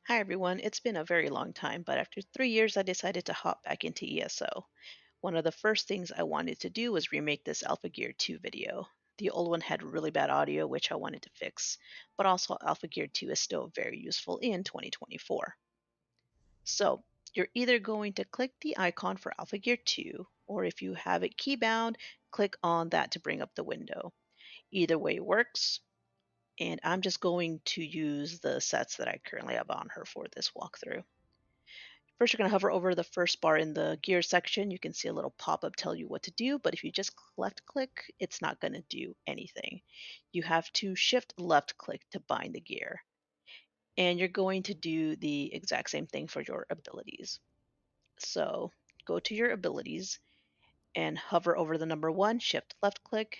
Hi everyone, it's been a very long time, but after 3 years, I decided to hop back into ESO. One of the first things I wanted to do was remake this Alpha Gear 2 video. The old one had really bad audio, which I wanted to fix, but also Alpha Gear 2 is still very useful in 2024. So, you're either going to click the icon for Alpha Gear 2, or if you have it keybound, click on that to bring up the window. Either way works, and I'm just going to use the sets that I currently have on her for this walkthrough. First, you're going to hover over the first bar in the gear section. You can see a little pop-up tell you what to do, but if you just left click, it's not going to do anything. You have to shift left click to bind the gear. And you're going to do the exact same thing for your abilities. So go to your abilities and hover over the number one, shift left click,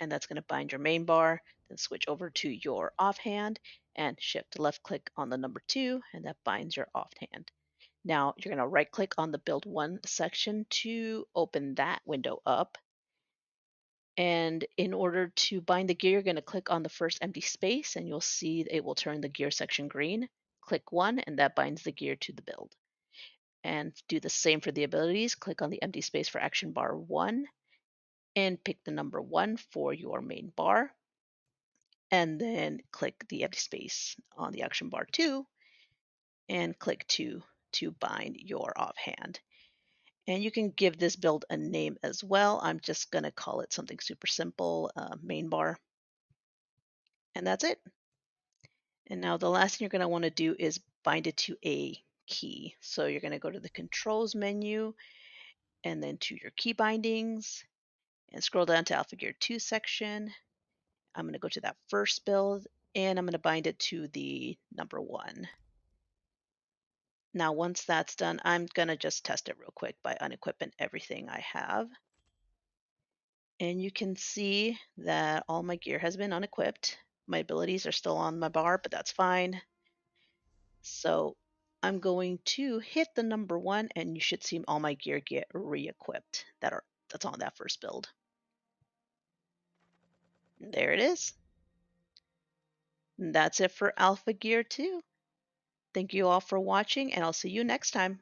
and that's going to bind your main bar. Then switch over to your offhand and shift left click on the number two, and that binds your offhand. Now you're going to right click on the build one section to open that window up. And in order to bind the gear, you're going to click on the first empty space and you'll see it will turn the gear section green. Click one and that binds the gear to the build. And do the same for the abilities. Click on the empty space for action bar one and pick the number one for your main bar. And then click the empty space on the action bar two and click two to bind your offhand. And you can give this build a name as well. I'm just going to call it something super simple, main bar. And that's it. And now the last thing you're going to want to do is bind it to a key. So you're going to go to the controls menu and then to your key bindings and scroll down to Alpha Gear 2 section. I'm going to go to that first build and I'm going to bind it to the number one. Now, once that's done, I'm going to just test it real quick by unequipping everything I have. And you can see that all my gear has been unequipped. My abilities are still on my bar, but that's fine. So I'm going to hit the number one and you should see all my gear get re-equipped that's on that first build. And there it is. And that's it for Alpha Gear 2. Thank you all for watching and I'll see you next time.